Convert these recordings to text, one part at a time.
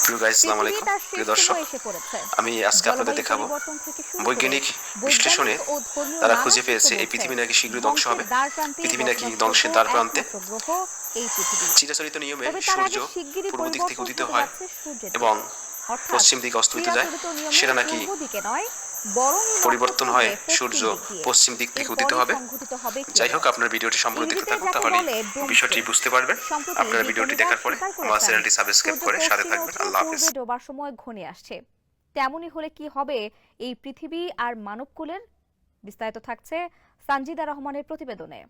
প্রিয় গাইস, আসসালামু আলাইকুম। প্রিয় দর্শক, আমি আজকে আপনাদের দেখাবো বৈজ্ঞানিক বিশ্লেষণে তারা খুঁজে পেয়েছে এই পৃথিবী নাকি শীঘ্রই ধ্বংস হবে। পৃথিবী নাকি ধ্বংসের দ্বার প্রান্তে। চিরাচরিত নিয়মে সূর্য পূর্ব দিক থেকে উদিত হয় এবং পশ্চিম দিকে অস্তমিত যায়। সেটা নাকি পরিবর্তন হয়, সূর্য পশ্চিম দিক থেকে উদিত হবে। যাই হোক, আপনার ভিডিওটি সম্পূর্ণ দেখতে থাকুন, তাহলে বিষয়টি বুঝতে পারবেন। আপনারা ভিডিওটি দেখার পরে আমার চ্যানেলটি সাবস্ক্রাইব করে সাথে থাকবেন। আল্লাহ হাফেজ। ডোবার সময় ঘনিয়ে আসছে, তেমনই হলে কি হবে এই পৃথিবী আর মানবকুলের? বিস্তারিত থাকছে সানজিদা রহমানের প্রতিবেদনে।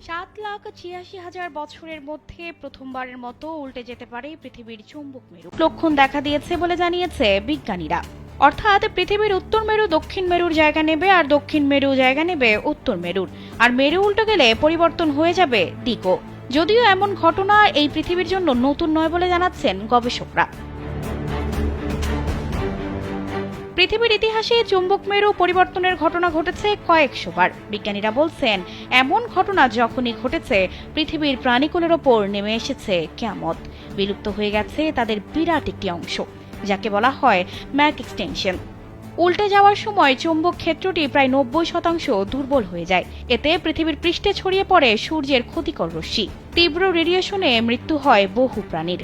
7,86,000 বছরের মধ্যে প্রথমবারের মতো উল্টে যেতে পারে পৃথিবীর চুম্বক মেরু। লক্ষণ দেখা দিয়েছে বলে জানিয়েছে বিজ্ঞানীরা। অর্থাৎ পৃথিবীর উত্তর মেরু দক্ষিণ মেরুর জায়গা নেবে, আর দক্ষিণ মেরু জায়গা নেবে উত্তর মেরুর। আর মেরু উল্টে গেলে পরিবর্তন হয়ে যাবে দিকও। যদিও এমন ঘটনা এই পৃথিবীর জন্য নতুন নয় বলে জানাচ্ছেন গবেষকরা। পৃথিবীর ইতিহাসে চুম্বক মেরু পরিবর্তনের ঘটনা ঘটেছে কয়েকশো বার। বিজ্ঞানীরা বলছেন, এমন ঘটনা যখনই ঘটেছে পৃথিবীর প্রাণীকুলের ওপর নেমে এসেছে কিয়ামত। বিলুপ্ত হয়ে গেছে তাদের বিরাট একটি অংশ, যাকে বলা হয় ম্যাক এক্সটেনশন। উল্টে যাওয়ার সময় চুম্বক ক্ষেত্রটি প্রায় 90% দুর্বল হয়ে যায়। এতে পৃথিবীর পৃষ্ঠে ছড়িয়ে পড়ে সূর্যের ক্ষতিকর রশ্মি। তীব্র রেডিয়েশনে মৃত্যু হয় বহু প্রাণীর।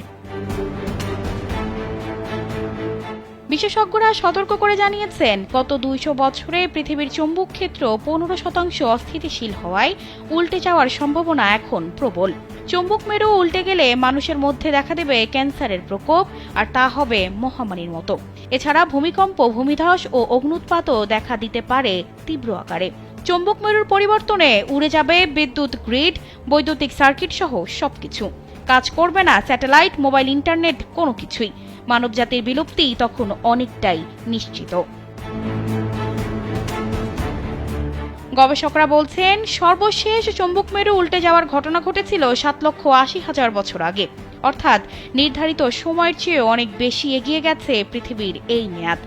বিশেষজ্ঞরা সতর্ক করে জানিয়েছেন, গত 200 বছরে পৃথিবীর চুম্বক ক্ষেত্র 15% অস্থিতিশীল হওয়ায় উল্টে যাওয়ার সম্ভাবনা এখন প্রবল। চুম্বক মেরু উল্টে গেলে মানুষের মধ্যে দেখা দেবে ক্যান্সারের প্রকোপ, আর তা হবে মহামারীর মতো। এছাড়া ভূমিকম্প, ভূমিধস ও অগ্ন্যুৎপাতও দেখা দিতে পারে তীব্র আকারে। চুম্বক মেরুর পরিবর্তনে উড়ে যাবে বিদ্যুৎ গ্রিড, বৈদ্যুতিক সার্কিট সহ সবকিছু। কাজ করবে না স্যাটেলাইট, মোবাইল, ইন্টারনেট, কোনো কিছুই। মানবজাতির বিলুপ্তি তখন অনেকটাই নিশ্চিত। গবেষকরা বলছেন, সর্বশেষ চুম্বক মেরু উল্টে যাওয়ার ঘটনা ঘটেছিল 7,80,000 বছর আগে। অর্থাৎ নির্ধারিত সময়ের চেয়ে অনেক বেশি এগিয়ে গেছে পৃথিবীর এই মেয়াদ।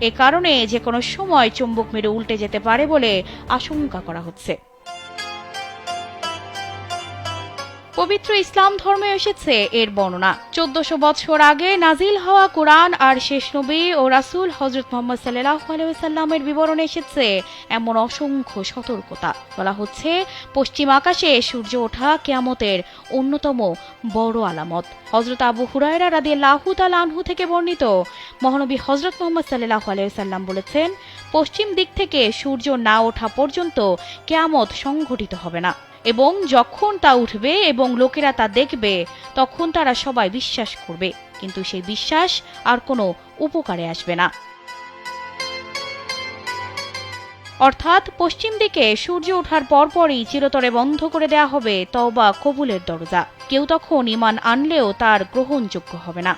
এ কারণে যে কোনো সময় চুম্বক মেরু উল্টে যেতে পারে বলে আশঙ্কা করা হচ্ছে। পবিত্র ইসলাম ধর্মে এসেছে এর বর্ণনা। 1400 বছর আগে নাজিল হওয়া কোরআন আর শেষ নবী ও রাসূল হযরত মুহাম্মদ সাল্লাল্লাহু আলাইহি ওয়াসাল্লামের বিবরণে এসেছে এমন অসংখ্য সতর্কতা। বলা হচ্ছে, পশ্চিম আকাশে সূর্য ওঠা কিয়ামতের অন্যতম বড় আলামত। হযরত আবু হুরায়রা রাদিয়াল্লাহু তাআলা আনহু থেকে বর্ণিত, মহানবী হযরত মুহাম্মদ সাল্লাল্লাহু আলাইহি ওয়াসাল্লাম বলেছেন, পশ্চিম দিক থেকে সূর্য না ওঠা পর্যন্ত কিয়ামত সংঘটিত হবে না, এবং যখন তা উঠবে এবং লোকেরা তা দেখবে তখন তারা সবাই বিশ্বাস করবে, কিন্তু সেই বিশ্বাস আর কোনো উপকারে আসবে না। অর্থাৎ পশ্চিম দিকে সূর্য ওঠার পরপরই চিরতরে বন্ধ করে দেয়া হবে তওবা কবুলের দরজা। কেউ তখন ঈমান আনলেও তার গ্রহণযোগ্য হবে না।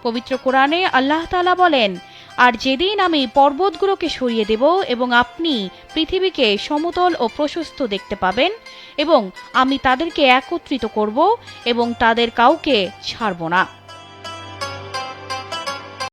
পবিত্র কোরআনে আল্লাহ তাআলা বলেন, আর যেদিন আমি পর্বতগুলোকে সরিয়ে দেব এবং আপনি পৃথিবীকে সমতল ও প্রশস্ত দেখতে পাবেন, এবং আমি তাদেরকে একত্রিত করব এবং তাদের কাউকে ছাড়ব না।